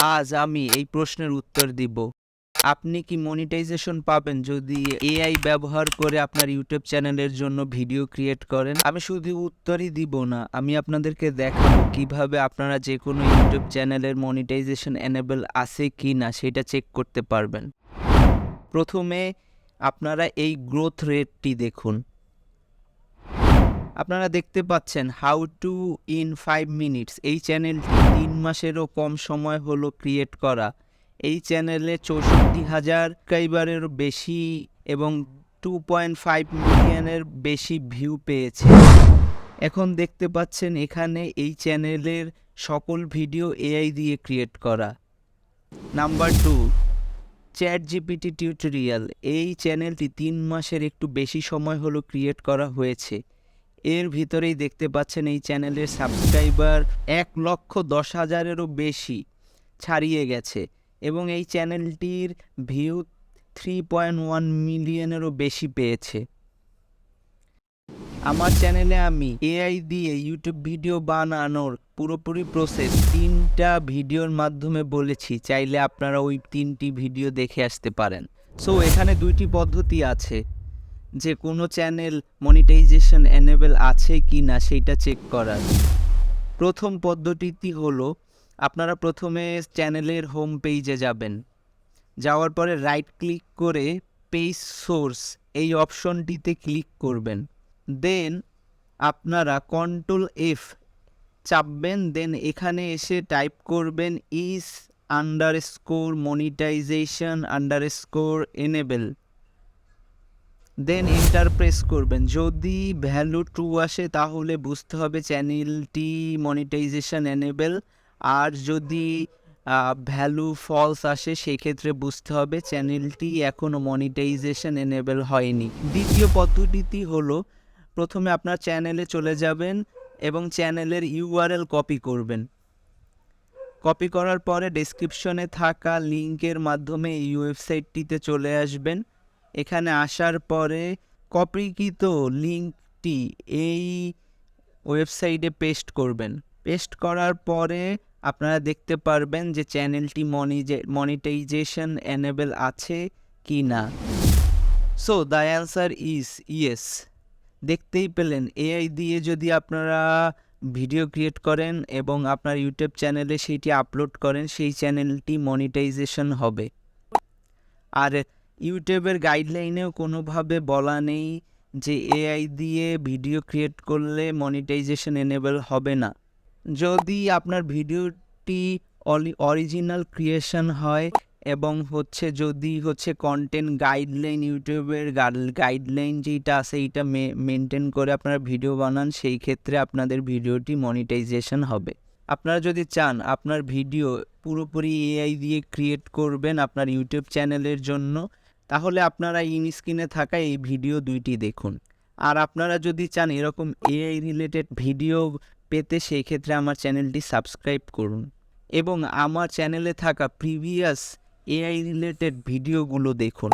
আজ আমি এই প্রশ্নের উত্তর দিব। আপনি কি মনিটাইজেশন পাবেন যদি এআই ব্যবহার করে আপনার ইউটিউব চ্যানেলের জন্য ভিডিও ক্রিয়েট করেন? আমি শুধু উত্তরই দিব না, আমি আপনাদেরকে দেখাবো কিভাবে আপনারা যে কোনো ইউটিউব চ্যানেলের মনিটাইজেশন এনেবল আছে কি না সেটা চেক করতে পারবেন। প্রথমে আপনারা এই গ্রোথ রেটটি দেখুন। আপনারা দেখতে পাচ্ছেন হাউ টু ইন 5 মিনিটস, এই চ্যানেলটি 3 মাসেরও কম সময় হলো ক্রিয়েট করা। এই চ্যানেলে 64,000 সাবস্ক্রাইবারেরও বেশি এবং 2.5 মিলিয়নের বেশি ভিউ পেয়েছে। এখন দেখতে পাচ্ছেন এখানে এই চ্যানেলের সকল ভিডিও এআই দিয়ে ক্রিয়েট করা। Number 2, ChatGPT tutorial. এই চ্যানেলটি 3 মাসের একটু বেশি সময় হলো ক্রিয়েট করা হয়েছে। এর ভিতরেই দেখতে পাচ্ছেন এই চ্যানেলের সাবস্ক্রাইবার 1,10,000-এরও বেশি ছাড়িয়ে গেছে এবং এই চ্যানেলটির ভিউ 3.1 মিলিয়নেরও বেশি পেয়েছে। আমার চ্যানেলে আমি এআই দিয়ে ইউটিউব ভিডিও বানানোর পুরোপুরি প্রসেস 3টা ভিডিওর মাধ্যমে বলেছি, চাইলে আপনারা ওই 3টি ভিডিও দেখে আসতে পারেন। সো এখানে 2টি পদ্ধতি আছে যে কোনো চ্যানেল মনিটাইজেশন এনেবল আছে কি না সেইটা চেক করার। প্রথম পদ্ধতিটি হলো আপনারা প্রথমে চ্যানেলের হোম পেজে যাবেন, যাওয়ার পরে রাইট ক্লিক করে পেজ সোর্স এই অপশনটিতে ক্লিক করবেন। দেন আপনারা কন্ট্রোল F চাপবেন, দেন এখানে এসে টাইপ করবেন is_monetization_enable, দেন এন্টার প্রেস করবেন। যদি ভ্যালু ট্রু আসে তাহলে বুঝতে হবে চ্যানেলটি মনিটাইজেশন এনেবল, আর যদি ভ্যালু ফলস আসে সেক্ষেত্রে বুঝতে হবে চ্যানেলটি এখনও মনিটাইজেশন এনেবল হয়নি। দ্বিতীয় পদ্ধতিটি হলো প্রথমে আপনার চ্যানেলে চলে যাবেন এবং চ্যানেলের ইউআরএল কপি করবেন। কপি করার পরে ডেসক্রিপশনে থাকা লিঙ্কের মাধ্যমে এই ওয়েবসাইটটিতে চলে আসবেন। এখানে আসার পরে কপিকৃত লিঙ্কটি এই ওয়েবসাইটে পেস্ট করবেন। পেস্ট করার পরে আপনারা দেখতে পারবেন যে চ্যানেলটি মনিটাইজেশন এনেবল আছে কি না। So the answer is yes. দেখতেই পেলেন এআই দিয়ে যদি আপনারা ভিডিও ক্রিয়েট করেন এবং আপনার ইউটিউব চ্যানেলে সেইটি আপলোড করেন, সেই চ্যানেলটি মনিটাইজেশন হবে। আর ইউটিউবের গাইডলাইনেও কোনোভাবে বলা নেই যে এআই দিয়ে ভিডিও ক্রিয়েট করলে মনিটাইজেশন এনেবল হবে না। যদি আপনার ভিডিওটি অরিজিনাল ক্রিয়েশন হয় এবং যদি কন্টেন্ট গাইডলাইন, ইউটিউবের গাইডলাইন যেটা আছে এইটা মেনটেন করে আপনারা ভিডিও বানান, সেই ক্ষেত্রে আপনাদের ভিডিওটি মনিটাইজেশন হবে। আপনারা যদি চান আপনার ভিডিও পুরোপুরি এআই দিয়ে ক্রিয়েট করবেন আপনার ইউটিউব চ্যানেলের জন্য, তাহলে আপনারা স্ক্রিনে থাকা এই ভিডিও 2টি দেখুন। আর আপনারা যদি চান এরকম এআই রিলেটেড ভিডিও পেতে, সেই ক্ষেত্রে আমার চ্যানেলটি সাবস্ক্রাইব করুন এবং আমার চ্যানেলে থাকা প্রিভিয়াস এআই রিলেটেড ভিডিওগুলো দেখুন।